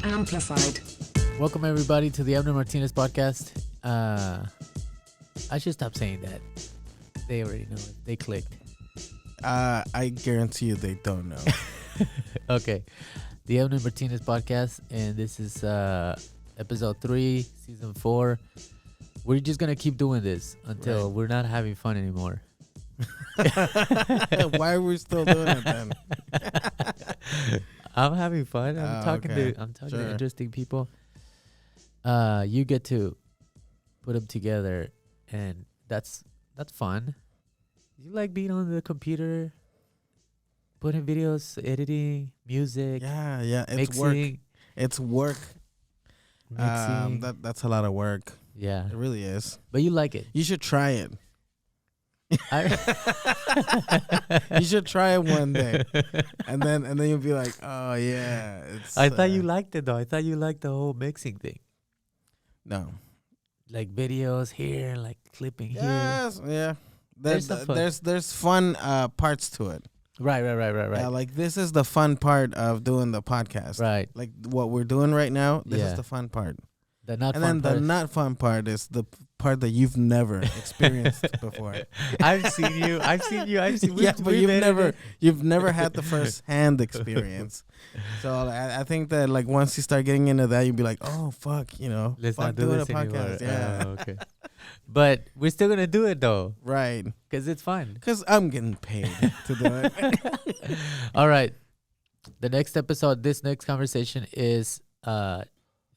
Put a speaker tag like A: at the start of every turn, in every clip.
A: Amplified.
B: Welcome everybody to the Abner Martinez podcast. I should stop saying that. They already know it. They clicked.
C: I guarantee you they don't know.
B: Okay. The Abner Martinez podcast, and this is episode 3, season 4. We're just going to keep doing this until we're not having fun anymore.
C: Why are we still doing it then?
B: I'm having fun. I'm talking
C: okay.
B: to interesting people. You get to put them together, and that's fun. You like being on the computer, putting videos, editing, music,
C: Yeah, it's
B: mixing,
C: work. It's work.
B: mixing.
C: That's a lot of work.
B: Yeah,
C: It really is.
B: but you like it.
C: You should try it.
B: I
C: You should try it one day, and then you'll be like, oh yeah. It's.
B: I thought you liked it though. I thought you liked the whole mixing thing,
C: No.
B: like videos here, like clipping here.
C: Yes. Yeah.
B: There's some fun.
C: There's fun parts to it.
B: Right.
C: Like this is the fun part of doing the podcast.
B: Right.
C: Like what we're doing right now. This
B: Yeah.
C: is the fun part.
B: The not
C: And
B: fun
C: then the
B: part.
C: not fun part is the part that you've never experienced before.
B: I've seen you.
C: Yeah, but you've never had the first hand experience. So I think that like once you start getting into that, you'll be like, oh fuck,
B: Let's
C: fuck
B: not do
C: doing
B: this
C: a podcast.
B: anymore.
C: Yeah,
B: Okay. But we're still gonna do it though,
C: right.
B: because it's fun.
C: Because I'm getting paid to do it.
B: All right. The next episode, this next conversation is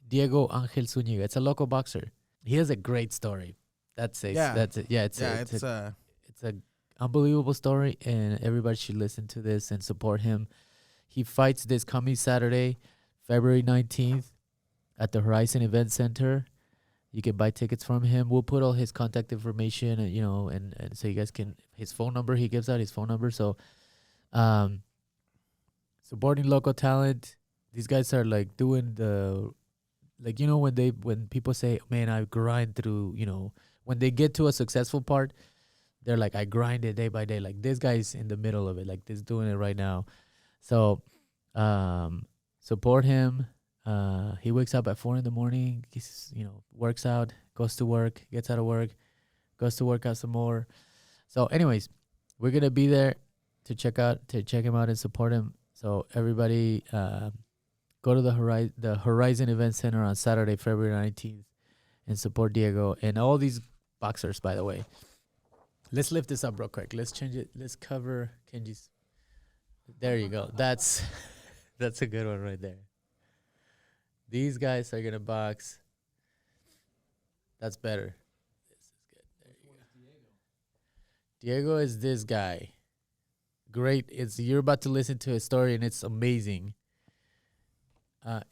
B: Diego Angel Zuñiga. It's a local boxer. He has a great story. That's it.
C: Yeah.
B: That's it. Yeah, it's
C: It's
B: a unbelievable story, and everybody should listen to this and support him. He fights this coming Saturday, February 19th, at the Horizon Event Center. You can buy tickets from him. We'll put all his contact information, and so you guys can, his phone number. He gives out his phone number. So, supporting local talent. These guys are like doing the, like, when people say, man, I grind through, when they get to a successful part, they're like, I grind it day by day. Like this guy's in the middle of it, like this doing it right now. So, support him. He wakes up at 4 a.m. He's, works out, goes to work, gets out of work, goes to work out some more. So anyways, we're going to be there to check him out and support him. So everybody, go to the Horizon Event Center on Saturday, February 19th, and support Diego and all these boxers, by the way. Let's lift this up real quick. Let's change it. Let's cover Kenji's. There you go. That's a good one right there. These guys are going to box. That's better. This is good. There you go. Diego is this guy. Great. You're about to listen to his story, and it's amazing.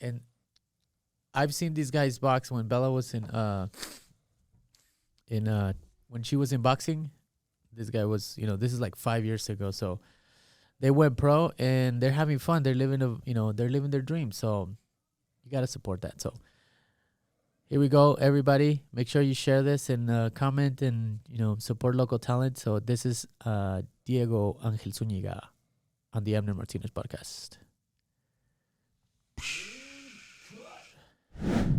B: And I've seen these guys box when Bella was when she was in boxing. This guy was, this is like 5 years ago. So they went pro and they're having fun. They're living their dream. So you got to support that. So here we go, everybody. Make sure you share this and comment and, support local talent. So this is Diego Angel Zuñiga on the Abner Martinez podcast.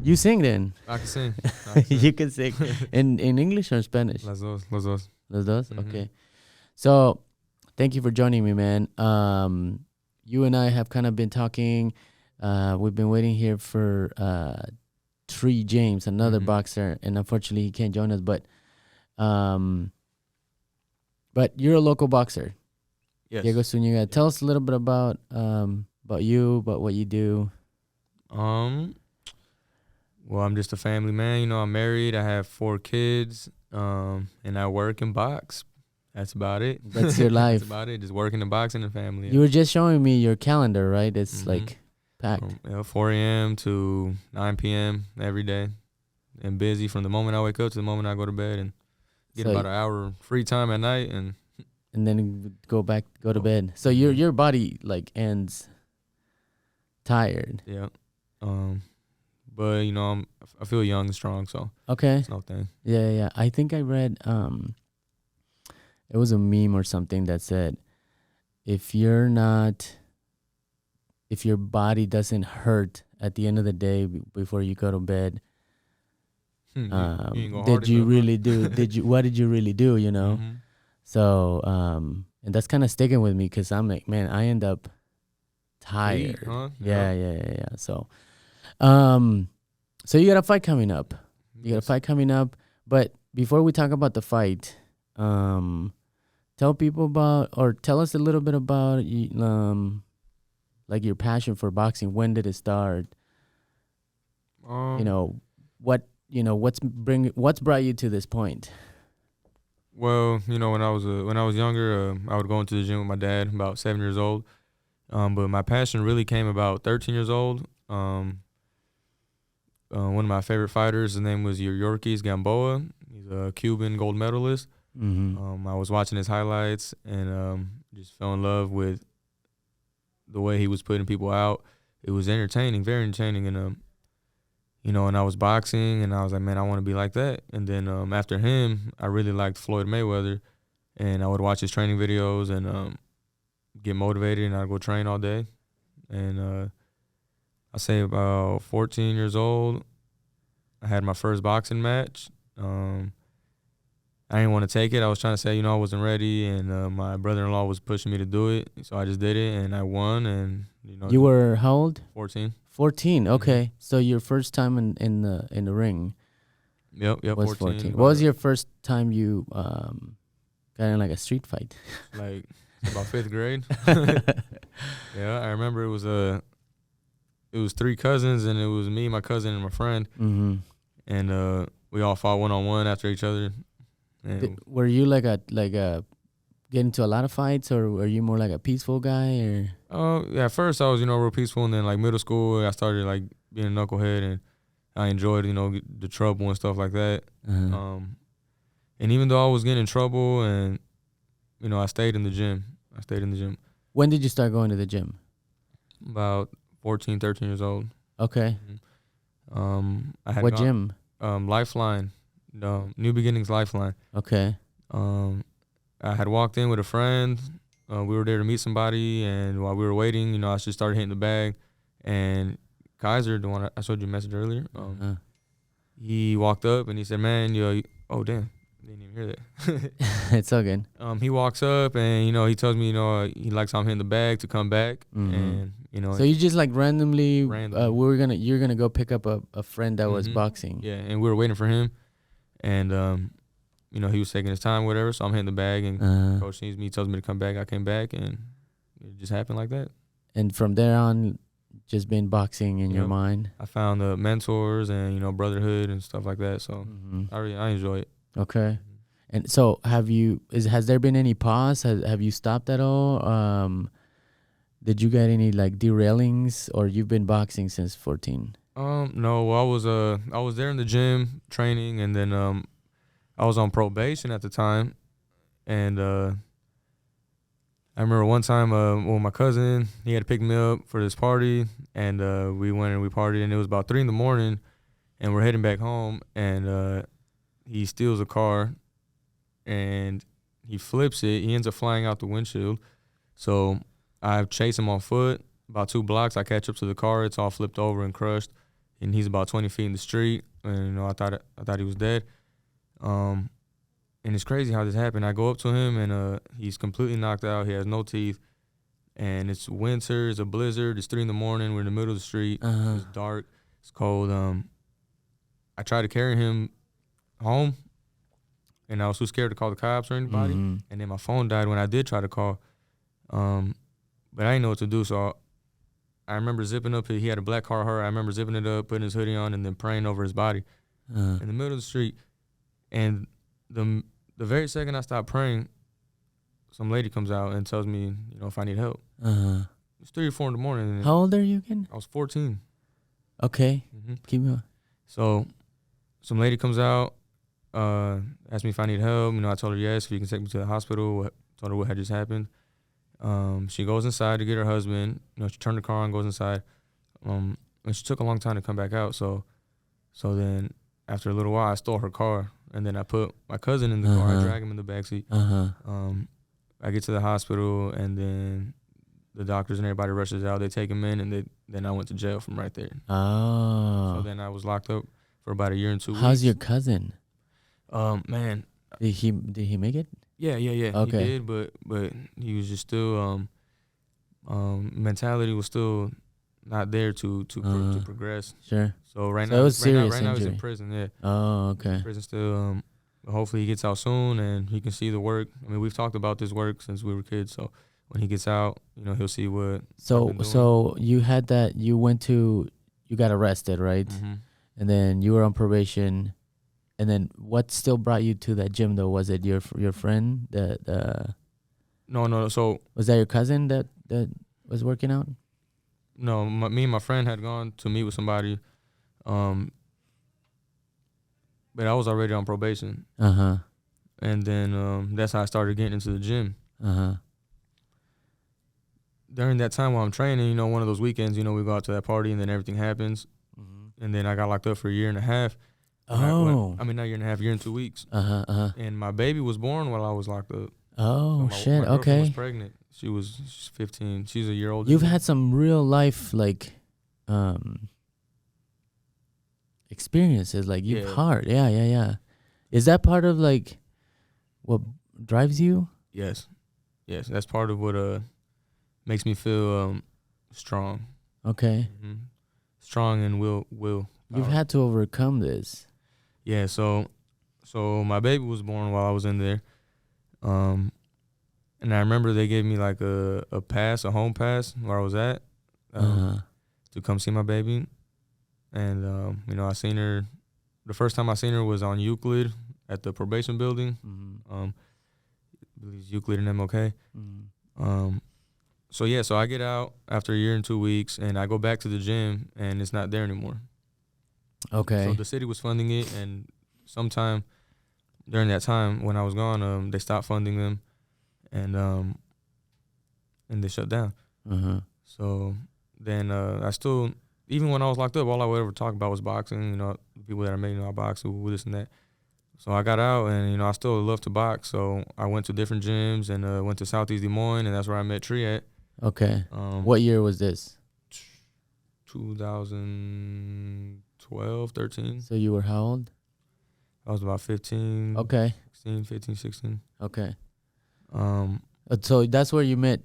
D: You sing then?
E: I can sing.
D: You can sing in English or Spanish?
E: Las dos.
D: Los dos?
E: Mhm.
D: Okay. So, thank you for joining me, man. You and I have kind of been talking. We've been waiting here for Tree James, another
E: Mhm.
D: boxer, and unfortunately he can't join us. But you're a local boxer,
E: Yes.
D: Diego Zuñiga. Tell us a little bit about you, about what you do.
E: Well, I'm just a family man. I'm married. I have 4 kids. And I work and box. That's about it.
D: That's your life.
E: That's about it. Just working and boxing and family.
D: You were just showing me your calendar, right? It's
E: Mhm.
D: like packed.
E: 4 a.m. to 9 p.m. every day. And busy from the moment I wake up to the moment I go to bed, and get
D: So-
E: about an hour free time at night. And
D: And then go to bed. So your body like ends tired.
E: yeah. But I feel young and strong, so
D: Okay.
E: it's no thing.
D: Yeah. I think I read it was a meme or something that said if you're not if your body doesn't hurt at the end of the day before you go to bed,
E: You ain't go hard
D: did you
E: enough,
D: really do? What did you really do? You know.
E: Mhm.
D: So and that's kind of sticking with me because I'm like, man, I end up tired.
E: Beat, huh?
D: Yeah. So so you got a fight coming up. You got a
E: Yes.
D: fight coming up. But before we talk about the fight, tell people about, or tell us a little bit about like your passion for boxing. When did it start?
E: Um,
D: What's brought you to this point?
E: Well, when I was younger, I would go into the gym with my dad, about 7 years old. But my passion really came about 13 years old. One of my favorite fighters, his name was Yorkis Gamboa. He's a Cuban gold medalist.
D: Mm-hmm.
E: I was watching his highlights and just fell in love with the way he was putting people out. It was entertaining, very entertaining, and and I was boxing, and I was like, man, I want to be like that. And then after him, I really liked Floyd Mayweather, and I would watch his training videos and get motivated, and I'd go train all day. And I say about 14 years old, I had my first boxing match. I didn't want to take it. I was trying to say, I wasn't ready, and my brother-in-law was pushing me to do it, so I just did it, and I won. And
D: You were how old?
E: 14.
D: 14. Okay, so your first time in the ring
E: Yep,
D: was
E: 14.
D: What was your first time you got in like a street fight?
E: Like about 5th grade? Yeah, I remember it was 3 cousins, and it was me, my cousin, and my friend,
D: Mm-hmm.
E: and we all fought one-on-one after each other. And
D: Were you like a get into a lot of fights, or were you more like a peaceful guy, or?
E: yeah, at first I was, real peaceful, and then like middle school, I started like being a knucklehead, and I enjoyed, the trouble and stuff like that.
D: Uh-huh.
E: And even though I was getting in trouble, and I stayed in the gym.
D: When did you start going to the gym?
E: About 14, 13 years old.
D: Okay.
E: I had
D: What gym?
E: Lifeline, New Beginnings Lifeline.
D: Okay.
E: I had walked in with a friend. We were there to meet somebody, and while we were waiting, I just started hitting the bag. And Kaiser, the one I showed you a message earlier, he walked up and he said, "Man, oh damn, didn't even hear that."
D: It's all good.
E: He walks up and he tells me he likes how I'm hitting the bag to come back,
D: Mhm.
E: and
D: So you just like randomly,
E: Random.
D: you're gonna go pick up a friend that was
E: Mhm.
D: boxing.
E: Yeah, and we were waiting for him, and he was taking his time, whatever. So I'm hitting the bag, and coach needs me, tells me to come back. I came back, and it just happened like that.
D: And from there on, just been boxing in your
E: Yep.
D: mind.
E: I found the mentors and brotherhood and stuff like that. So
D: Mhm.
E: I enjoy it.
D: Okay. And so has there been any pause? Have you stopped at all? Did you get any like derailings, or you've been boxing since 14?
E: No, well, I was there in the gym training, and then I was on probation at the time, and I remember one time my cousin, he had to pick me up for this party, and we went and we partied, and it was about 3 a.m, and we're heading back home, and he steals a car, and he flips it. He ends up flying out the windshield. So I chase him on foot about 2 blocks. I catch up to the car. It's all flipped over and crushed, and he's about 20 feet in the street. And I thought he was dead. And it's crazy how this happened. I go up to him, and he's completely knocked out. He has no teeth, and it's winter. It's a blizzard. It's 3 a.m. We're in the middle of the street. It's dark. It's cold. I tried to carry him home, and I was too scared to call the cops or anybody.
D: Mhm.
E: And then my phone died when I did try to call. But I didn't know what to do, so I remember zipping up. He had a black Carhartt. I remember zipping it up, putting his hoodie on, and then praying over his body in the middle of the street. And the very second I stopped praying, some lady comes out and tells me, if I need help. It's 3 or 4 in the morning. And
D: How old are you again?
E: I was 14.
D: Okay. Keep going.
E: So some lady comes out, asked me if I need help. I told her yes, if you can take me to the hospital. Told her what had just happened. She goes inside to get her husband. She turned the car on, goes inside. And she took a long time to come back out. So then after a little while, I stole her car, and then I put my cousin in the car. I drag him in the backseat. I get to the hospital, and then the doctors and everybody rushes out. They take him in, and then I went to jail from right there.
D: Oh.
E: So then I was locked up for about a year and 2 weeks.
D: How's your cousin?
E: Man.
D: Did he make it?
E: Yeah.
D: Okay.
E: He did, but he was just still mentality was still not there to progress.
D: Sure.
E: So right
D: So
E: now,
D: it was serious
E: right now he's in
D: injury.
E: prison. Yeah.
D: Oh, okay.
E: Prison still. Hopefully he gets out soon and he can see the work. I mean, we've talked about this work since we were kids. So when he gets out, he'll see what.
D: So you had that. You got arrested, right?
E: Mm-hmm.
D: And then you were on probation. And then what still brought you to that gym though? Was it your friend
E: No. So
D: was that your cousin that was working out?
E: no, me and my friend had gone to meet with somebody, but I was already on probation. And then that's how I started getting into the gym. During that time while I'm training, one of those weekends, we go out to that party and then everything happens, and then I got locked up for a year and a half.
D: Oh.
E: Not a year and a half, year and 2 weeks. And my baby was born while I was locked up.
D: Oh,
E: so
D: shit.
E: My girlfriend
D: Okay.
E: was pregnant. She's 15. She's a year older.
D: You've had some real life experiences. Like you've hard. Yeah. Is that part of what drives you?
E: Yes. That's part of what makes me feel strong.
D: Okay.
E: Mm-hmm. Strong and will.
D: You've had to overcome this.
E: Yeah. So my baby was born while I was in there. And I remember they gave me like a home pass where I was at to come see my baby. And, I seen her, the first time I seen her was on Euclid at the probation building. I believe it's Euclid and MLK. So I get out after a year and 2 weeks and I go back to the gym and it's not there anymore.
D: Okay.
E: So the city was funding it, and sometime during that time when I was gone, they stopped funding them. And they shut down. So then I still, even when I was locked up, all I would ever talk about was boxing. The people that I met, I box, this and that. So I got out, and I still love to box. So I went to different gyms and went to Southeast Des Moines, and that's where I met Tree at.
D: Okay. What year was this?
E: 2012, 13.
D: So you were how old?
E: I was about 15.
D: Okay.
E: 15, 16.
D: Okay. So that's where you met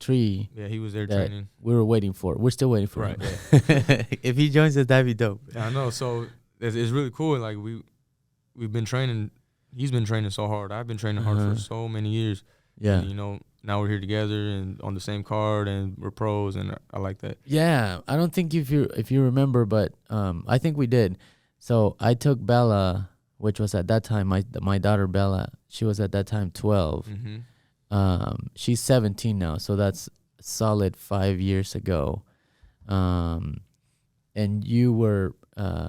D: Tree.
E: Yeah, he was there training.
D: We were waiting for. We're still waiting for
E: right.
D: him. If he joins us, that'd be dope.
E: Yeah, I know. So it's really cool. Like we've been training. He's been training so hard. I've been training hard for so many years.
D: Yeah.
E: And, now we're here together and on the same card and we're pros, and I like that.
D: Yeah, I don't think if you remember, but I think we did. So I took Bella, which was at that time my daughter Bella. She was at that time 12. She's 17 now, so that's a solid 5 years ago. And you were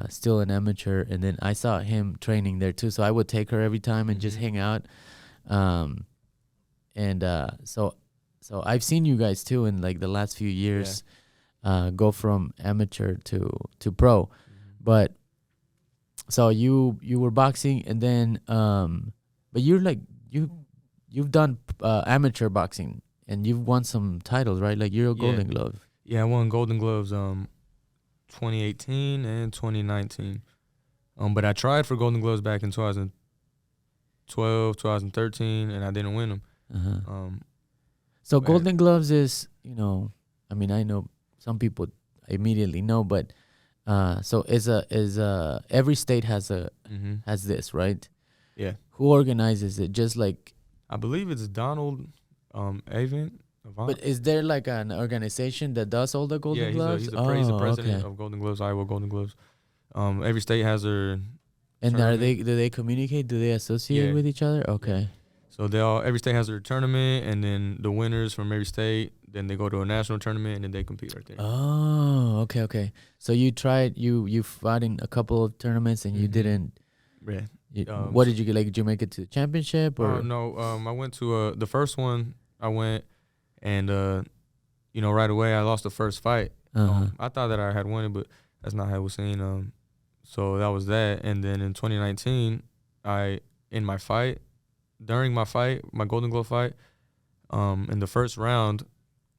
D: still an amateur, and then I saw him training there too. So I would take her every time and just hang out. So I've seen you guys too in the last few years go from amateur to pro. But so you were boxing, and then but you're you've done amateur boxing and you've won some titles, right? Like you're a Golden Glove.
E: Yeah, I won Golden Gloves 2018 and 2019. But I tried for Golden Gloves back in 2012, 2013, and I didn't win them.
D: So Golden Gloves is, I mean, I know some people immediately know, but so every state has has this, right?
E: Yeah.
D: Who organizes it? Just like
E: I believe it's Donald Avant.
D: But is there like an organization that does all the Golden Gloves?
E: He's the president of Golden Gloves, Iowa Golden Gloves. Every state has their.
D: And do they communicate? Do they associate with each other? Okay.
E: Yeah. So every state has their tournament, and then the winners from every state, then they go to a national tournament, and then they compete right there.
D: Oh, okay. So you tried, you fought in a couple of tournaments, and you didn't.
E: Yeah.
D: What did you get? Like, did you make it to the championship or?
E: No. I went to the first one. I went, and right away I lost the first fight. I thought that I had won it, but that's not how it was seen. So that was that, and then in 2019, during my Golden Glove fight, in the first round,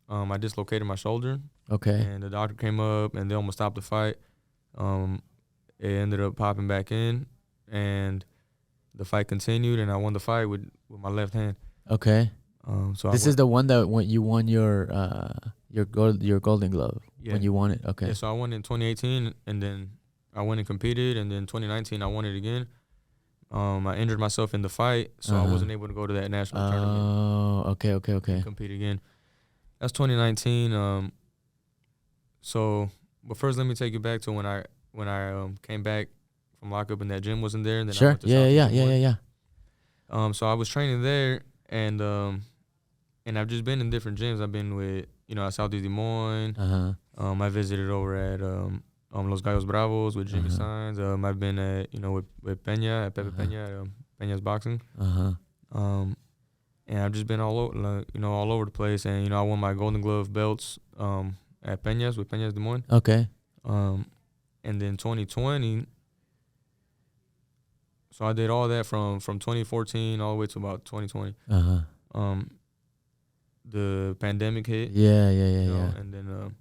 E: I dislocated my shoulder,
D: Okay.
E: and the doctor came up and they almost stopped the fight. It ended up popping back in, and the fight continued, and I won the fight with my left hand.
D: Okay.
E: So
D: This is the one that when you won your Golden Glove when you won it. Okay.
E: Yeah, so I won in 2018, and then I went and competed, and then 2019 I won it again. I injured myself in the fight, so I wasn't able to go to that national tournament.
D: Oh, okay.
E: Compete again. That's 2019. So, but first, let me take you back to when I came back from lockup and that gym wasn't there, and then I
D: Sure.
E: went to
D: Yeah.
E: So I was training there, and I've just been in different gyms. I've been with at Southeast Des Moines. I visited over at Los Gallos Bravos with Jimmy Saenz. I've been at with Peña at Pepe Peña at Peña's Boxing. And I've just been all over all over the place. And I won my Golden Glove belts at Peña's with Peña's Des Moines.
D: Okay.
E: And then 2020. So I did all that from 2014 all the way to about 2020. The pandemic hit.
D: Yeah.
E: And then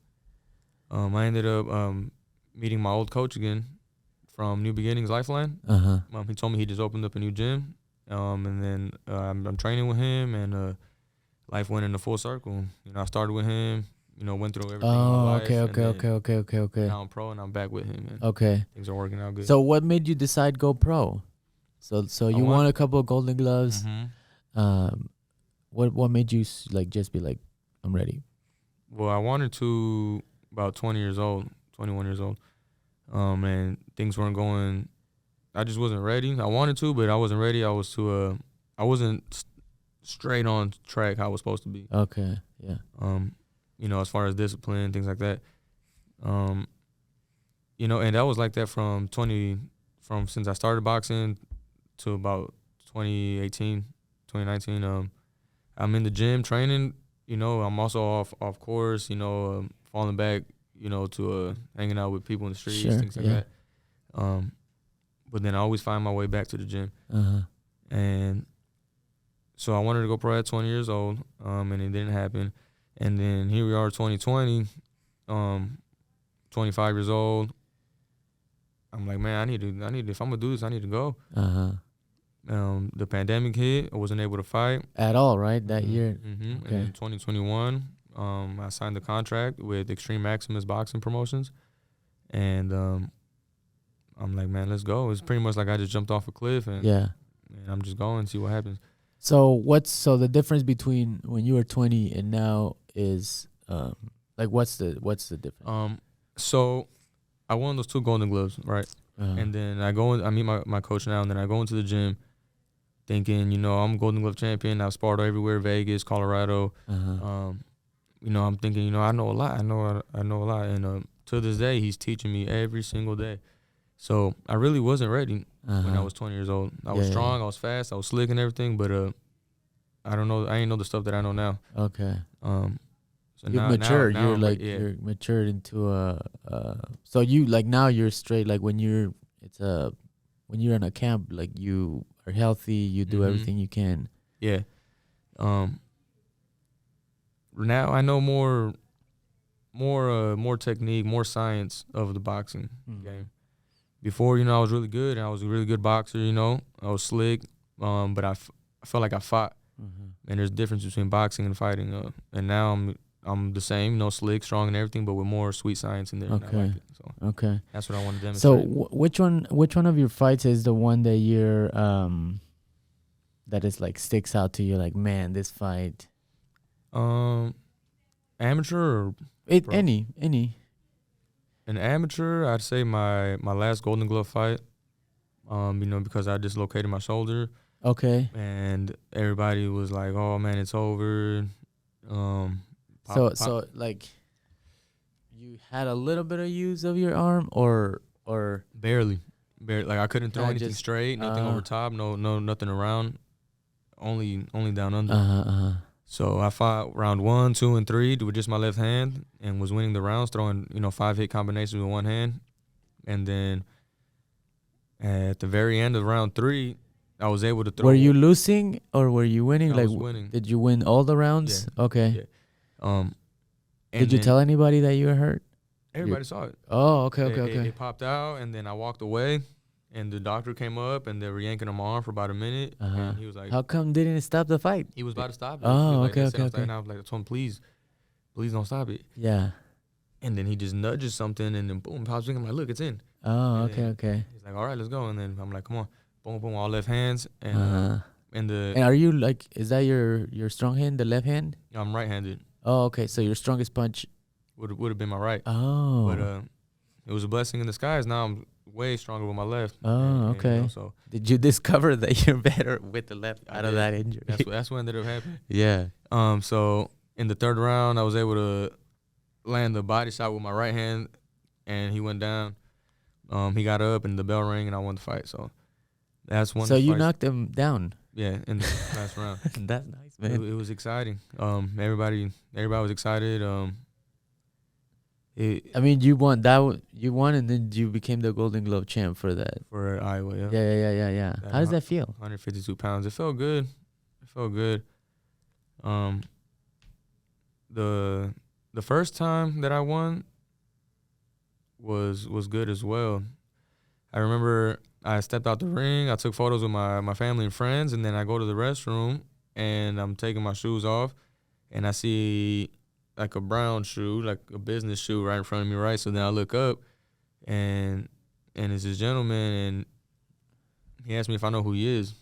E: I ended up meeting my old coach again from New Beginnings Lifeline. He told me he just opened up a new gym. And then I'm training with him, and life went into full circle. I started with him. Went through everything in my life.
D: Okay.
E: Now I'm pro, and I'm back with him. And
D: Okay.
E: things are working out good.
D: So what made you decide go pro? So you won a couple of Golden Gloves. What made you just be like, I'm ready?
E: Well, I wanted to about 21 years old. And things weren't going. I just wasn't ready. I wanted to, but I wasn't ready. I was too. I wasn't straight on track how I was supposed to be.
D: Okay. Yeah.
E: As far as discipline, things like that. And that was like that from since I started boxing to about 2018, 2019. I'm in the gym training. I'm also off course. Falling back. To hanging out with people in the streets, things like that. But then I always find my way back to the gym. And so I wanted to go pro at 20 years old, and it didn't happen. And then here we are, 2020, 25 years old. I'm like, man, I need to. If I'm gonna do this, I need to go. The pandemic hit. I wasn't able to fight
D: at all, right? That year.
E: Okay. And in 2021, I signed the contract with Extreme Maximus Boxing Promotions, and I'm like, man, let's go. It's pretty much like I just jumped off a cliff, and I'm just going, see what happens.
D: So the difference between when you were 20 and now is what's the difference?
E: So I won those 2 Golden Gloves, right? And then I meet my coach now, and then I go into the gym thinking, I'm Golden Glove champion. I've sparred everywhere, Vegas, Colorado. I'm thinking, I know a lot. I know a lot. And to this day, he's teaching me every single day. So I really wasn't ready when I was 20 years old. I was strong, I was fast, I was slick and everything, but I don't know. I ain't know the stuff that I know now.
D: Okay.
E: So
D: you've matured. You're matured into so you now you're straight. Like when you're in a camp, like you are healthy. You do everything you can.
E: Yeah. Now I know more technique, more science of the boxing game. Before, I was really good, and I was a really good boxer. I was slick, but I felt like I fought. And there's a difference between boxing and fighting. And now I'm the same, slick, strong, and everything, but with more sweet science in there.
D: Okay.
E: And I like it, so
D: okay.
E: That's what I want to demonstrate.
D: So which one of your fights is the one that you're that is sticks out to you? Like, man, this fight.
E: Amateur or
D: any.
E: An amateur, I'd say my last Golden Glove fight. Because I dislocated my shoulder.
D: Okay.
E: And everybody was like, "Oh man, it's over."
D: So you had a little bit of use of your arm, or
E: barely. Like I couldn't throw anything straight, nothing over top, no nothing around, only down under. So I fought round 1, 2, and 3 with just my left hand, and was winning the rounds, throwing 5-hit combinations with one hand, and then at the very end of round 3. I was able to throw.
D: Were you losing or were you winning?
E: I was winning.
D: Did you win all the rounds?
E: Yeah.
D: Okay.
E: Yeah.
D: Did you tell anybody that you were hurt?
E: Everybody saw it.
D: Oh, okay.
E: It popped out, and then I walked away, and the doctor came up, and they were yanking on my arm for about a minute. And he was like,
D: "How come didn't it stop the fight?"
E: He was about to stop it.
D: Oh,
E: like,
D: okay.
E: And I was like, I told him, please don't stop it.
D: Yeah.
E: And then he just nudges something, and then boom, pops in. I'm like, look, it's in.
D: Oh,
E: And
D: okay.
E: He's like, all right, let's go. And then I'm like, come on, boom, boom, all left hands, and
D: And are you like, is that your strong hand, the left hand?
E: I'm right-handed.
D: Oh, okay. So your strongest punch
E: Would have been my right.
D: Oh.
E: But it was a blessing in disguise. Now I'm way stronger with my left.
D: Oh, okay.
E: You know, so
D: did you discover that you're better with the left out of that injury?
E: that's what ended up happening.
D: Yeah.
E: So in the third round, I was able to land the body shot with my right hand, and he went down. He got up, and the bell rang, and I won the fight. So that's one.
D: So you knocked him down.
E: Yeah, in the last round.
D: That's nice, man.
E: It was exciting. Everybody was excited.
D: I mean, you won that. You won, and then you became the Golden Glove champ for that.
E: For Iowa, yeah.
D: Yeah. How does that feel?
E: 152 pounds. It felt good. The first time that I won was good as well. I remember I stepped out the ring. I took photos with my family and friends, and then I go to the restroom, and I'm taking my shoes off, and I see like a brown shoe, like a business shoe right in front of me, right? So then I look up, and it's this gentleman, and he asked me if I know who he is.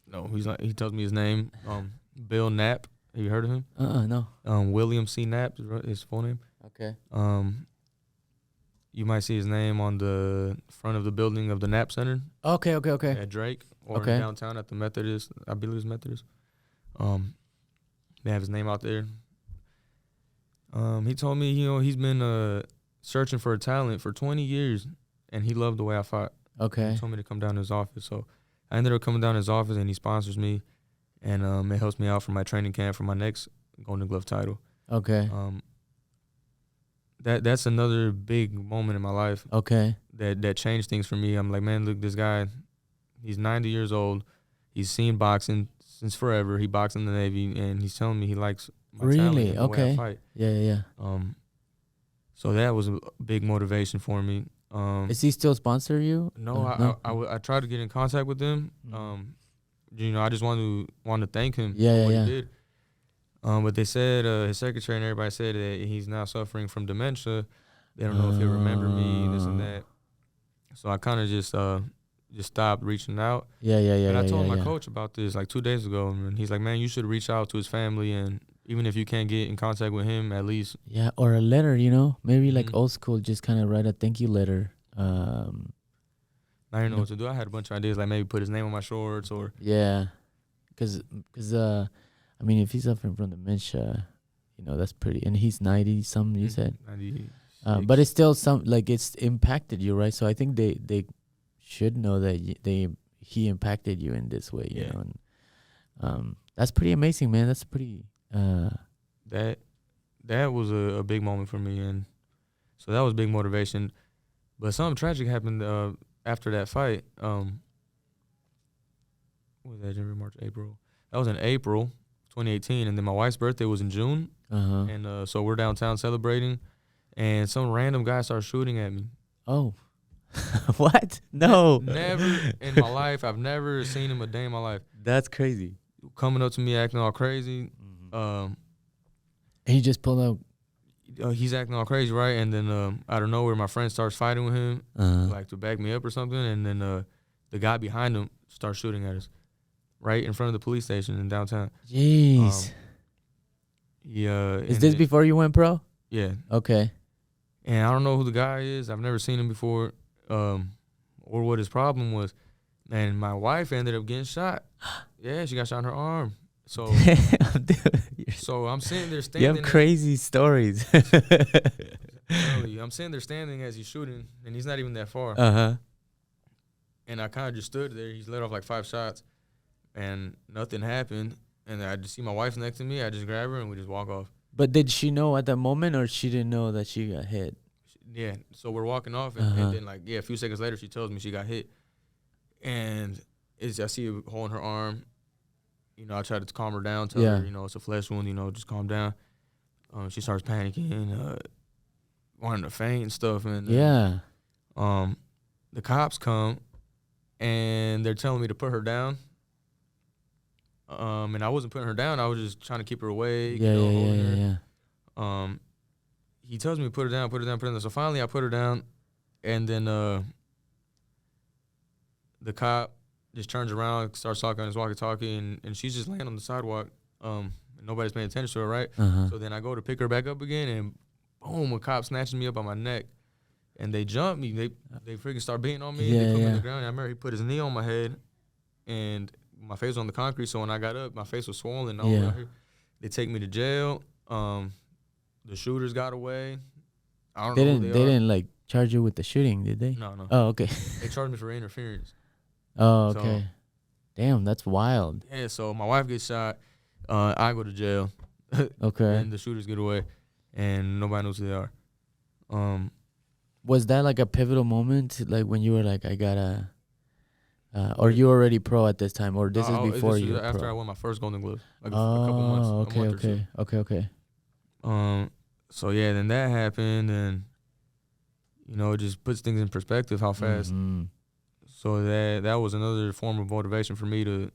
E: No, he tells me his name, Bill Knapp. Have you heard of him?
D: No.
E: William C. Knapp is his full name.
D: Okay.
E: You might see his name on the front of the building of the Knapp Center.
D: Okay.
E: At Drake or downtown at the Methodist. I believe it's Methodist. They have his name out there. He told me, he's been searching for a talent for 20 years, and he loved the way I fought.
D: Okay.
E: He told me to come down to his office, so I ended up coming down to his office, and he sponsors me, and it helps me out for my training camp for my next Golden Glove title.
D: Okay.
E: That's another big moment in my life.
D: Okay.
E: That changed things for me. I'm like, man, look, this guy, he's 90 years old. He's seen boxing since forever. He boxed in the Navy, and he's telling me he likes my talent and the way I fight.
D: Yeah.
E: So that was a big motivation for me.
D: Is he still sponsor you?
E: No, I tried to get in contact with him. I just wanted to thank him for what he did. But they said his secretary and everybody said that he's now suffering from dementia. They don't know if he'll remember me, this and that. So I kind of just stopped reaching out.
D: Yeah.
E: And I told my coach about this like 2 days ago, and he's like, man, you should reach out to his family, and even if you can't get in contact with him, at least.
D: Yeah, or a letter, maybe like old school, just kind of write a thank you letter.
E: I didn't know what to do. I had a bunch of ideas, like maybe put his name on my shorts or.
D: Yeah, because I mean, if he's suffering from dementia, that's pretty, and he's 90 something. You said
E: 90.
D: But it's still it's impacted you, right? So I think they should know that he impacted you in this way, you know. And that's pretty amazing, man. That's pretty.
E: That was a big moment for me, and so that was big motivation. But something tragic happened after that fight. What was that? January, March, April. That was in April 2018, and then my wife's birthday was in June. And so we're downtown celebrating, and some random guy starts shooting at me.
D: Oh. What? No.
E: Never in my life. I've never seen him a day in my life.
D: That's crazy.
E: Coming up to me acting all crazy.
D: He just pulled out.
E: He's acting all crazy, right? And then out of nowhere, my friend starts fighting with him, like to back me up or something. And then the guy behind him starts shooting at us, right in front of the police station in downtown.
D: Jeez. Is this before you went pro?
E: Yeah.
D: Okay.
E: And I don't know who the guy is. I've never seen him before, or what his problem was. And my wife ended up getting shot. Yeah, she got shot in her arm. So, so I'm sitting there standing.
D: You have crazy stories.
E: I'm sitting there standing as he's shooting, and he's not even that far. And I kind of just stood there. He's let off like 5 shots, and nothing happened. And I just see my wife next to me. I just grab her, and we just walk off.
D: But did she know at that moment, or she didn't know that she got hit?
E: Yeah. So we're walking off, and then a few seconds later, she tells me she got hit, and I see a hole in her arm. I try to calm her down, tell her, it's a flesh wound, just calm down. She starts panicking, wanting to faint and stuff. And
D: Yeah.
E: the cops come and they're telling me to put her down. And I wasn't putting her down. I was just trying to keep her awake.
D: Yeah,
E: holding her.
D: yeah.
E: He tells me to put her down, put her down, put her down. So finally I put her down, and then the cop just turns around, starts talking on his walkie-talkie, and she's just laying on the sidewalk. And nobody's paying attention to her, right?
D: Uh-huh.
E: So then I go to pick her back up again, and boom, a cop snatches me up by my neck. And they jump me. They freaking start beating on me.
D: Yeah,
E: they put me on
D: yeah.
E: the ground. And I remember he put his knee on my head, and my face was on the concrete. So when I got up, my face was swollen. All
D: Yeah.
E: out here. They take me to jail. The shooters got away. I don't
D: They
E: know
D: didn't.
E: who
D: They
E: they are.
D: didn't like charge you with the shooting, did they?
E: No.
D: Oh, okay.
E: They charged me for interference.
D: Oh,
E: So-
D: okay. Damn, that's wild.
E: Yeah, so my wife gets shot. I go to jail.
D: Okay.
E: And the shooters get away, and nobody knows who they are.
D: Was that like a pivotal moment, like when you were like, I gotta, or you were already pro at this time, or this is before you were
E: after
D: pro?
E: I won my first Golden Glove, like
D: Oh,
E: a couple months,
D: okay,
E: a month or two.
D: okay.
E: So yeah, then that happened, and it just puts things in perspective how fast.
D: Mhm.
E: So that was another form of motivation for me to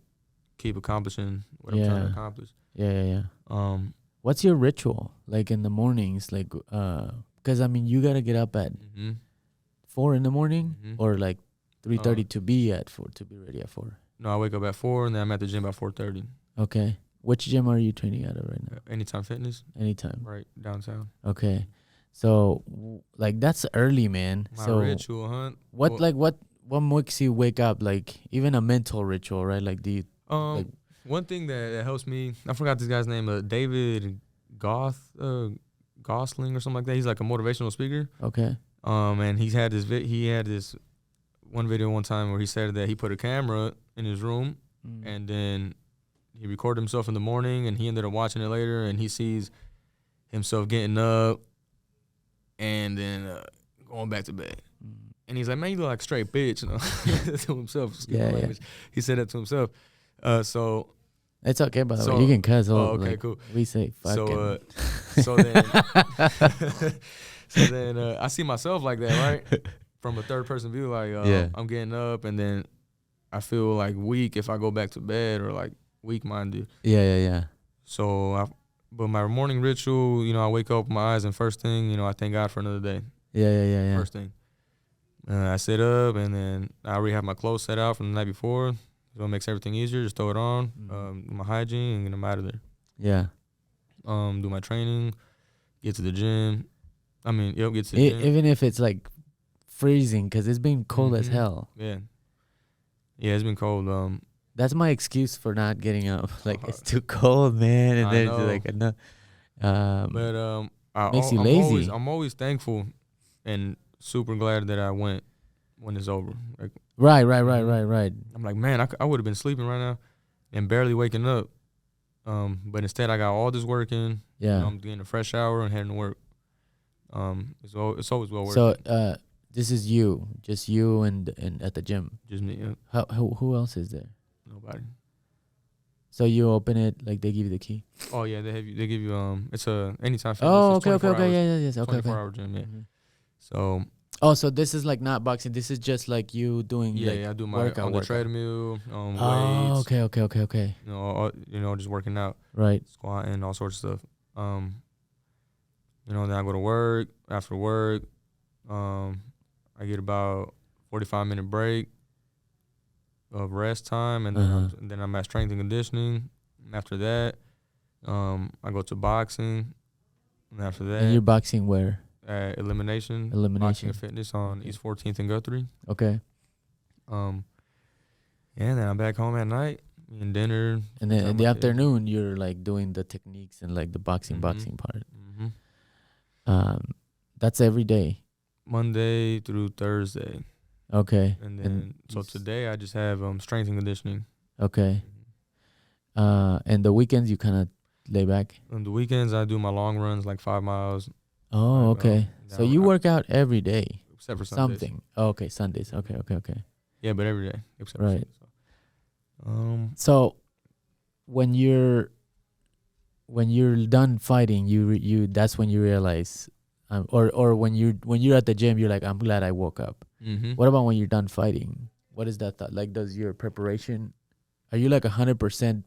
E: keep accomplishing what I'm trying
D: Yeah.
E: to accomplish.
D: Yeah. What's your ritual like in the mornings? Like, because I mean, you gotta get up at
E: Mm-hmm.
D: 4 in the morning,
E: Mhm.
D: or like 3:30 to be at 4, to be ready at 4.
E: No, I wake up at 4, and then I'm at the gym by 4:30.
D: Okay. Which gym are you training out of right now?
E: Anytime Fitness,
D: Anytime.
E: right downtown.
D: Okay. So like that's early, man.
E: My
D: so
E: ritual, huh?
D: what
E: Well,
D: what makes you wake up? Like even a mental ritual, right? Like do you like-
E: one thing that helps me, I forgot this guy's name, David Gosling or something like that. He's like a motivational speaker.
D: okay.
E: And he had this one video one time where he said that he put a camera in his room,
D: Mm.
E: and then he recorded himself in the morning, and he ended up watching it later, and he sees himself getting up and then going back to bed.
D: Mm.
E: And he's like, man, you look like a straight bitch, to himself. excuse my
D: Yeah, yeah.
E: language. He said that to himself. So
D: It's okay, by the
E: So-
D: way. You can cuss.
E: oh, okay,
D: like,
E: cool.
D: We say fucking.
E: So then I see myself like that, right? From a third person view, like
D: Yeah.
E: I'm getting up, and then I feel like weak if I go back to bed, or like weak minded.
D: yeah.
E: So but my morning ritual, I wake up with my eyes, and first thing, I thank God for another day.
D: Yeah.
E: First thing. I sit up, and then I already have my clothes set out from the night before. So it makes everything easier. Just throw it on, my hygiene, and get them out of there.
D: Yeah.
E: Do my training, get to the gym. Get to the gym.
D: Even if it's like freezing, because it's been cold as
E: Mhm.
D: hell.
E: Yeah, it's been cold.
D: That's my excuse for not getting up. Like it's too cold, man. And
E: I
D: then
E: know.
D: it's like enough.
E: But
D: Makes you
E: I'm
D: lazy.
E: I'm always thankful and super glad that I went when it's over. Like,
D: Right.
E: I'm like, man, I would have been sleeping right now and barely waking up. But instead, I got all this work in.
D: Yeah.
E: I'm getting a fresh shower and heading to work. It's always well worth
D: So
E: it.
D: this is you, just you and at the gym.
E: Just me,
D: Who else is there?
E: nobody.
D: So you open it, like they give you the key.
E: Oh yeah, they give you it's a anytime fitness.
D: Oh,
E: It's
D: okay,
E: 24 hours,
D: yes, okay.
E: 24-hour gym, yeah.
D: Mhm.
E: So
D: Oh, so this is like not boxing. This is just like you doing. like,
E: I do my
D: workout,
E: on the
D: workout.
E: treadmill,
D: Oh,
E: weights.
D: okay.
E: Just working out,
D: Right.
E: squatting, all sorts of stuff. Then I go to work. After work, I get about 45-minute break of rest time, and then then I'm at strength and conditioning. And after that, I go to boxing, and after that,
D: And you're boxing where?
E: elimination,
D: Elimination.
E: boxing and fitness on
D: Okay.
E: East 14th and Guthrie.
D: Okay.
E: And then I'm back home at night, eating dinner.
D: And then
E: time
D: in the
E: with kids.
D: afternoon, you're like doing the techniques and like the boxing
E: Mhm.
D: part.
E: hmm
D: That's every day.
E: Monday through Thursday,
D: Okay.
E: and then
D: And
E: so
D: you s-
E: today I just have strength and conditioning.
D: Okay. And the weekends you kind of lay back.
E: On the weekends I do my long runs, like 5 miles,
D: Oh,
E: Like,
D: okay. So you work out every day.
E: except for Sundays.
D: Something. Oh, okay, Sundays. Okay.
E: Yeah, but every day except
D: Right.
E: For Sundays.
D: So when you're when you're done fighting, you that's when you realize, or when you're at the gym, you're like, I'm glad I woke up.
E: Mm-hmm.
D: What about when you're done fighting? What is that thought? Like, does your preparation, are you like 100%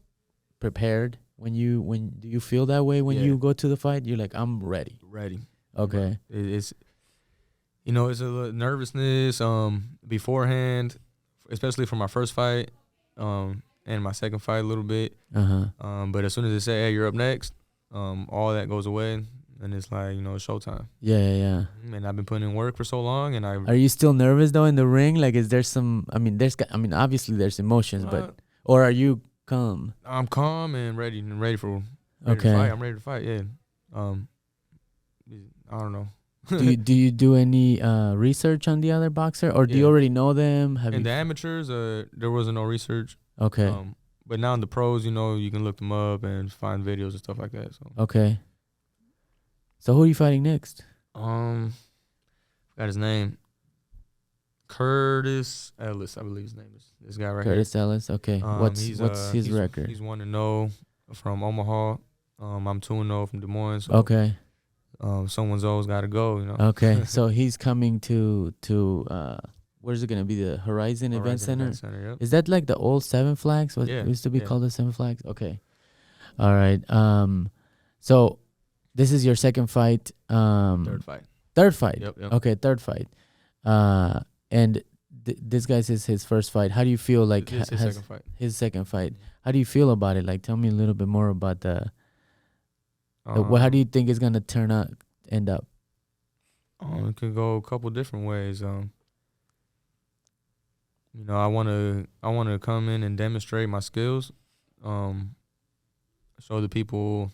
D: prepared when do you feel that way when
E: Yeah.
D: you go to the fight? You're like, I'm ready.
E: Ready.
D: Okay.
E: It's it's a little nervousness beforehand, especially for my first fight, and my second fight a little bit. But as soon as they say, hey, you're up next, all that goes away, and it's like, it's showtime.
D: Yeah.
E: And I've been putting in work for so long, and
D: Are you still nervous though in the ring? Like, is there some? I mean, obviously there's emotions, but or are you calm?
E: I'm calm and ready to
D: Okay.
E: fight. I'm ready to fight. Yeah. I don't know.
D: do you do any research on the other boxer, or do you
E: Yeah.
D: already know them?
E: In the amateurs, there wasn't no research.
D: Okay.
E: But now in the pros, you can look them up and find videos and stuff like that. So
D: Okay. So who are you fighting next?
E: forgot his name. Curtis Ellis, I believe his name is. This guy right
D: Curtis Ellis. Okay. What's his record?
E: He's 1-0 from Omaha. I'm 2-0 from Des Moines. So,
D: Okay.
E: Someone's always got to go.
D: Okay. So he's coming to where's it gonna be? The Horizon Event Center.
E: Yep.
D: Is that like the old Seven Flags? What
E: Yeah,
D: it used to be
E: yeah.
D: called the Seven Flags? Okay. All right. So this is your second fight.
E: Third fight.
D: Third fight.
E: Yep.
D: Okay, third fight. And this guy's his first fight. How do you feel like
E: This is his second fight.
D: his second fight? How do you feel about it? Like, tell me a little bit more about how do you think it's gonna end up?
E: It could go a couple different ways. I wanna come in and demonstrate my skills. Show the people,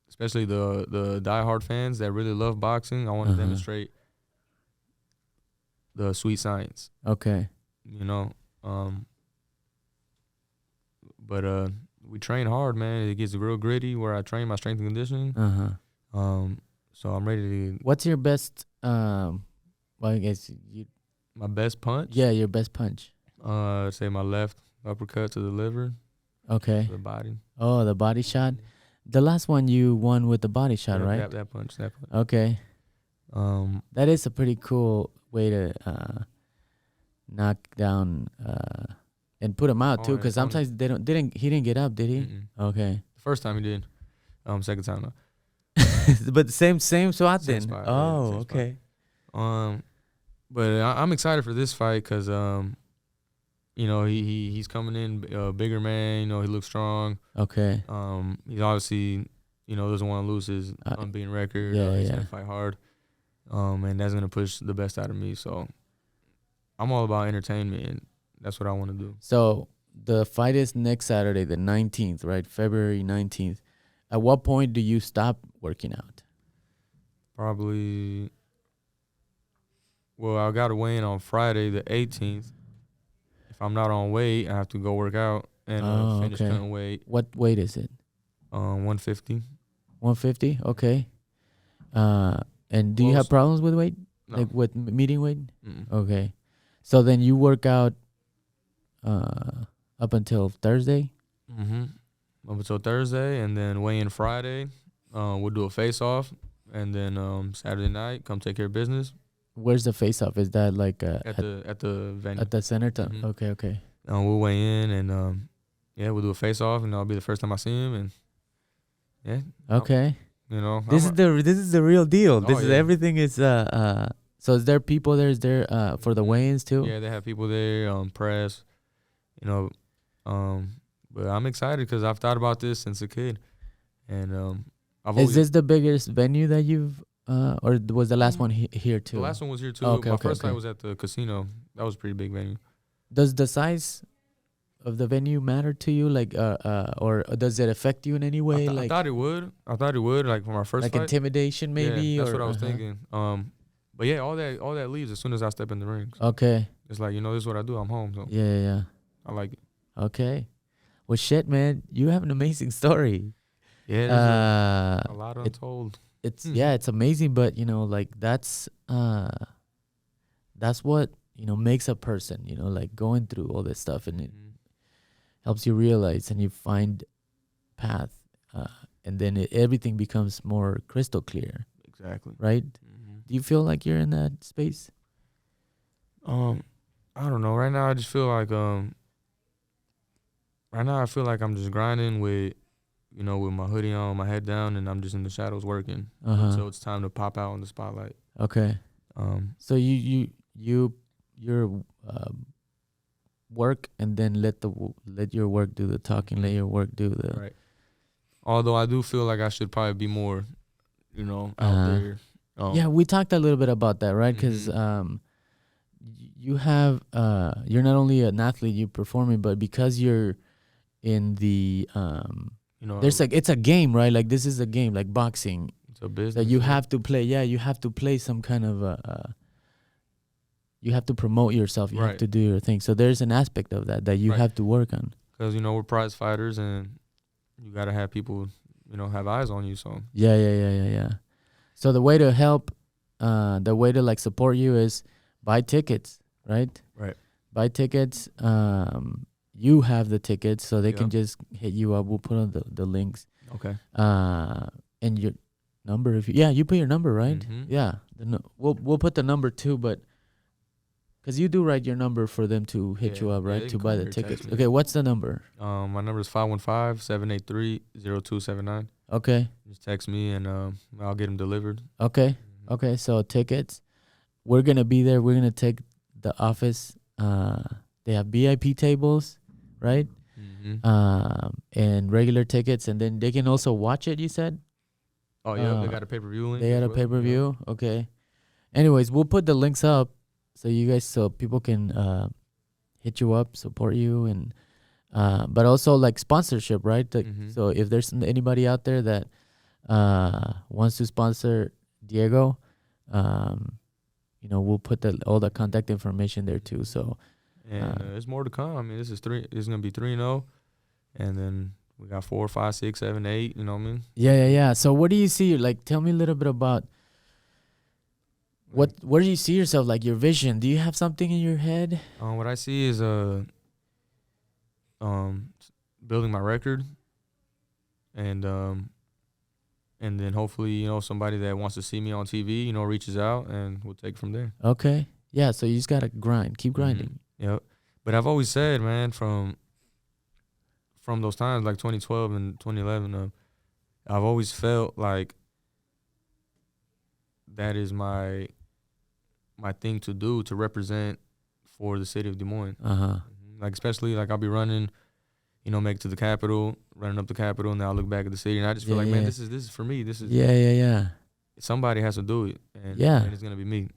E: especially the diehard fans that really love boxing. I want to demonstrate the sweet science.
D: Okay.
E: But we train hard, man. It gets real gritty where I train my strength and conditioning. So I'm ready to.
D: What's your best? Well, I guess
E: My best punch.
D: Yeah, your best punch.
E: Say my left uppercut to the liver.
D: Okay.
E: To the body.
D: Oh, the body shot. The last one you won with the body shot,
E: Yeah,
D: right?
E: That punch.
D: Okay. That is a pretty cool way to knock down and put him out too, because sometimes he didn't get up, did he?
E: Mm-mm.
D: Okay.
E: The first time he did. Second time no.
D: But same spot
E: Same
D: then.
E: spot,
D: Oh,
E: same
D: okay.
E: But I'm excited for this fight because he's coming in a bigger man. He looks strong.
D: Okay.
E: He's obviously doesn't want to lose his unbeaten record. He's gonna fight hard. And that's gonna push the best out of me. So I'm all about entertainment, and that's what I want to do.
D: So the fight is next Saturday, the 19th, right? February 19th. At what point do you stop working out?
E: Probably. Well, I got to weigh in on Friday the 18th. If I'm not on weight, I have to go work out and finish cutting weight.
D: What weight is it?
E: 150.
D: 150. Okay. And do you have problems with weight?
E: No.
D: Like with meeting weight?
E: Mm-mm.
D: Okay. So then you work out up until Thursday?
E: Mm-hmm. Up until Thursday, and then weigh in Friday. We'll do a face-off, and then Saturday night, come take care of business.
D: Where's the face-off? Is that like
E: At the venue.
D: at the center?
E: Mhm.
D: Okay.
E: We'll weigh in, and we'll do a face-off, and that'll be the first time I see him, and
D: Okay.
E: This
D: is the real deal.
E: Oh, yeah.
D: Everything is so is there people there? Is there for the weigh-ins too?
E: Yeah, they have people there, press, but I'm excited because I've thought about this since a kid, and
D: Is this the biggest venue that you've or was the last one here too?
E: The last one was here too.
D: Okay,
E: My
D: okay,
E: first
D: okay.
E: fight was at the casino. That was a pretty big venue.
D: Does the size of the venue matter to you, like or does it affect you in any way?
E: I thought it would. Like for my first
D: like
E: fight.
D: intimidation maybe.
E: Yeah, that's
D: or,
E: what I was thinking. But yeah, all that leaves as soon as I step in the ring. So
D: Okay.
E: it's like this is what I do. I'm home, so
D: Yeah.
E: I like it.
D: Okay. Well, shit, man, you have an amazing story.
E: Yeah, there's a lot untold.
D: It's it's amazing, but like that's what makes a person. Like going through all this stuff, and it helps you realize and you find path
B: and then everything becomes more crystal clear,
E: Exactly.
B: right?
E: Mm-hmm.
B: Do you feel like you're in that space?
E: I don't know. Right now, I just feel like right now I feel like I'm just grinding with, with my hoodie on, my head down, and I'm just in the shadows working until it's time to pop out on the spotlight.
B: Okay. So you're work, and then let your work do the talking. Let your work do the
E: right. Although I do feel like I should probably be more, out there.
B: Yeah, we talked a little bit about that, right? Because you have you're not only an athlete, you performing, but because you're in the there's like it's a game, right? Like this is a game, like boxing.
E: It's a business.
B: That you have to play. Yeah, you have to play some kind of you have to promote yourself. You have to do your thing. So there's an aspect of that you have to work on.
E: Because we're prize fighters, and you gotta have people, have eyes on you. So
B: Yeah. So the way to help, the way to like support you is buy tickets, right?
E: Right.
B: Buy tickets. You have the tickets, so they can just hit you up. We'll put on the links.
E: Okay.
B: And your number, you put your number, right?
E: Mm-hmm.
B: Yeah. We'll put the number too, but because you do write your number for them to hit you up, right? To buy the tickets. Okay, what's the number?
E: My number is 515-783-0279.
B: Okay.
E: Just text me and I'll get them delivered.
B: Okay.
E: Mm-hmm.
B: Okay. So tickets. We're gonna be there. We're gonna take the office. They have VIP tables, right?
E: Mm-hmm.
B: And regular tickets, and then they can also watch it. You said.
E: Oh yeah, they got a pay-per-view link.
B: They got a pay-per-view. Yeah. Okay. Anyways, we'll put the links up so people can hit you up, support you, and but also like sponsorship, right? Like, so if there's anybody out there that wants to sponsor Diego, we'll put all the contact information there too. So
E: and there's more to come. I mean, this is gonna be 3-0, and then we got 4, 5, 6, 7, 8. You know what I mean?
B: Yeah. So what do you see? Like, tell me a little bit about. Where do you see yourself? Like your vision? Do you have something in your head?
E: What I see is building my record, and then hopefully somebody that wants to see me on TV reaches out, and we'll take it from there.
B: Okay. Yeah. So you just gotta grind. Keep grinding.
E: Yep. But I've always said, man, from those times like 2012 and 2011, I've always felt like that is my thing to do, to represent for the city of Des Moines. Like especially like I'll be running, make it to the Capitol, running up the Capitol, and then I'll look back at the city, and I just feel man, this is for me. This is
B: yeah.
E: Somebody has to do it, and it's gonna be me.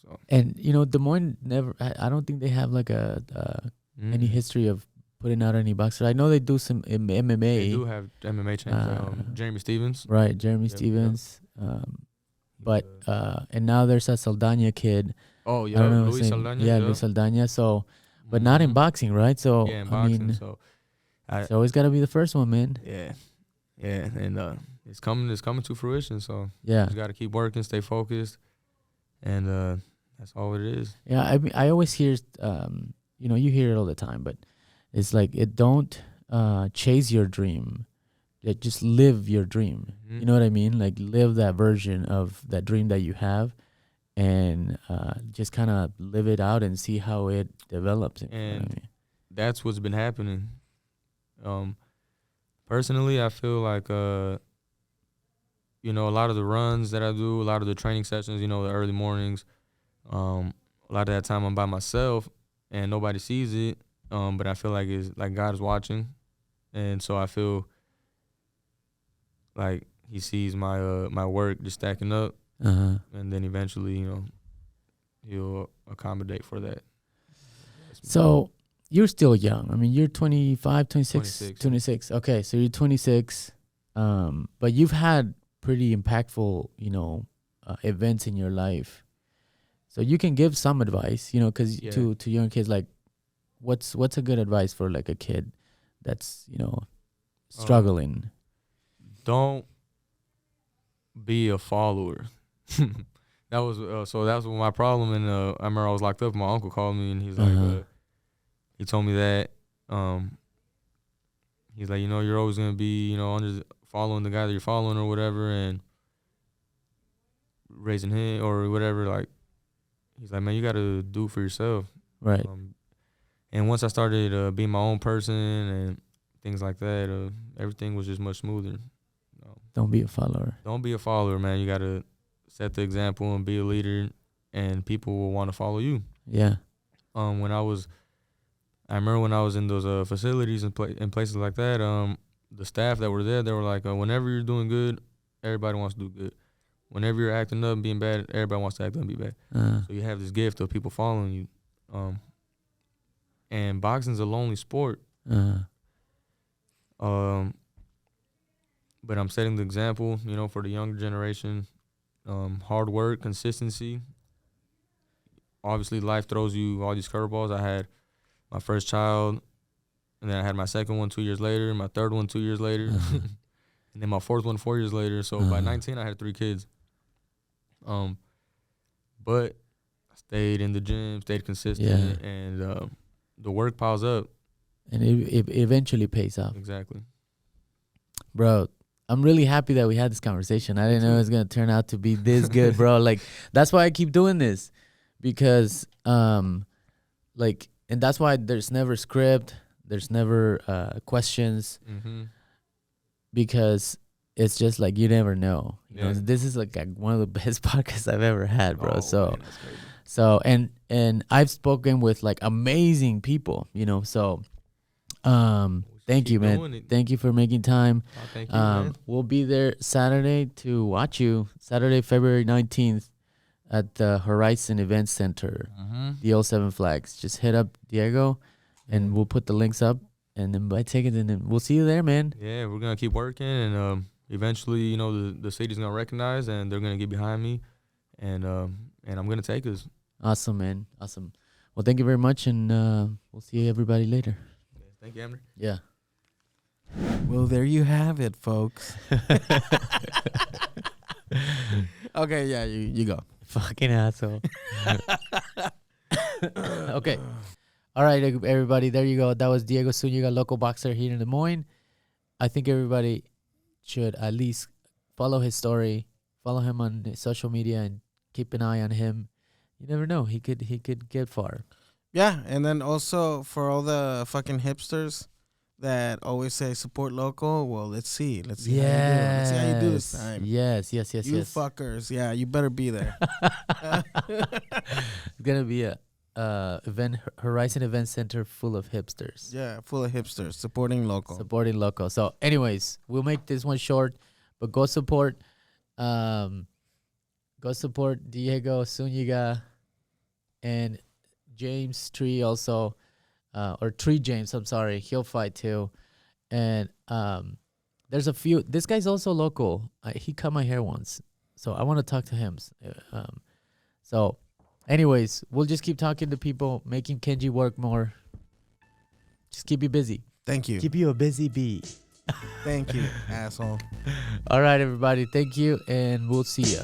E: So.
B: And Des Moines never. I don't think they have like any history of putting out any boxers. I know they do some MMA.
E: They do have MMA champs, Jeremy Stevens.
B: Right, Jeremy Stevens. Yep. But and now there's a Saldana kid.
E: Oh yeah, Luis Saldana.
B: Yeah, Luis Saldana. So, but not in boxing, right? So
E: in boxing. So
B: it's always got to be the first one, man.
E: Yeah, and it's coming to fruition. So
B: yeah,
E: you just got to keep working, stay focused, and that's all it is.
B: Yeah, I mean, I always hear, you hear it all the time, but it's like don't chase your dream. Just live your dream. You know what I mean? Like live that version of that dream that you have, and just kind of live it out and see how it develops.
E: And that's what's been happening. Personally, I feel like a lot of the runs that I do, a lot of the training sessions, the early mornings, a lot of that time I'm by myself and nobody sees it. But I feel like it's like God is watching, and so I feel like He sees my work just stacking up, and then eventually, He'll accommodate for that.
B: So you're still young. I mean, you're 25, 26. Okay, so you're 26, but you've had pretty impactful, events in your life. So you can give some advice, because to young kids, like, what's a good advice for like a kid that's struggling?
E: Don't be a follower. That was my problem. And I remember I was locked up. My uncle called me and he's like, he told me that he's like, you're always gonna be, under following the guy that you're following or whatever, and raising him or whatever. Like, he's like, man, you gotta do it for yourself.
D: Right.
E: And once I started being my own person and things like that, everything was just much smoother.
D: Don't be a follower.
E: Don't be a follower, man. You gotta set the example and be a leader, and people will want to follow you.
D: Yeah.
E: I remember when I was in those facilities and places like that. The staff that were there, they were like, whenever you're doing good, everybody wants to do good. Whenever you're acting up and being bad, everybody wants to act up and be bad. So you have this gift of people following you. And boxing's a lonely sport. But I'm setting the example, for the younger generation. Hard work, consistency. Obviously, life throws you all these curveballs. I had my first child, and then I had my second one 2 years later, my third one 2 years later, and then my fourth one 4 years later. So by 19, I had 3 kids. But I stayed in the gym, stayed consistent, and the work piles up.
D: And it eventually pays off.
E: Exactly.
D: Bro, I'm really happy that we had this conversation. I didn't know it was going to turn out to be this good, bro. Like, that's why I keep doing this. Because, and that's why there's never script. There's never questions.
E: Mm-hmm.
D: Because it's just like, you never know. You know,
E: Yeah.
D: this is like one of the best podcasts I've ever had, bro.
E: Oh,
D: So,
E: man, that's crazy.
D: so, and I've spoken with like amazing people, so, thank you,
E: keep
D: man.
E: doing it.
D: Thank you for making time.
E: Oh, thank you, man.
D: We'll be there Saturday to watch you. Saturday, February 19th at the Horizon Event Center, the old Seven Flags. Just hit up Diego, and we'll put the links up, and then buy tickets, and then we'll see you there, man.
E: Yeah, we're gonna keep working, and eventually, the city's gonna recognize, and they're gonna get behind me, and I'm gonna take us.
D: Awesome, man. Awesome. Well, thank you very much, and we'll see everybody later.
E: Thank you, Amber.
D: Yeah.
C: Well, there you have it, folks. Okay, yeah, you go.
D: Fucking asshole. Okay. All right, everybody. There you go. That was Diego Zuñiga, local boxer here in Des Moines. I think everybody should at least follow his story, follow him on social media, and keep an eye on him. You never know. He could get far.
C: Yeah, and then also for all the fucking hipsters that always say support local, well, let's see. Let's see how you do. Let's see how you do this time.
D: Yes.
C: You
D: Yes.
C: fuckers. Yeah, you better be there.
D: It's gonna be a Horizon Event Center full of hipsters.
C: Yeah, full of hipsters supporting local.
D: Supporting local. So, anyways, we'll make this one short, but go support Diego Zuñiga and James Tree also, or Tree James. I'm sorry, he'll fight too. And there's a few. This guy's also local. He cut my hair once, so I want to talk to him. So, anyways, we'll just keep talking to people, making Kenji work more. Just keep you busy.
C: Thank you.
D: Keep you a busy bee.
C: Thank you, asshole.
D: All right, everybody. Thank you, and we'll see ya.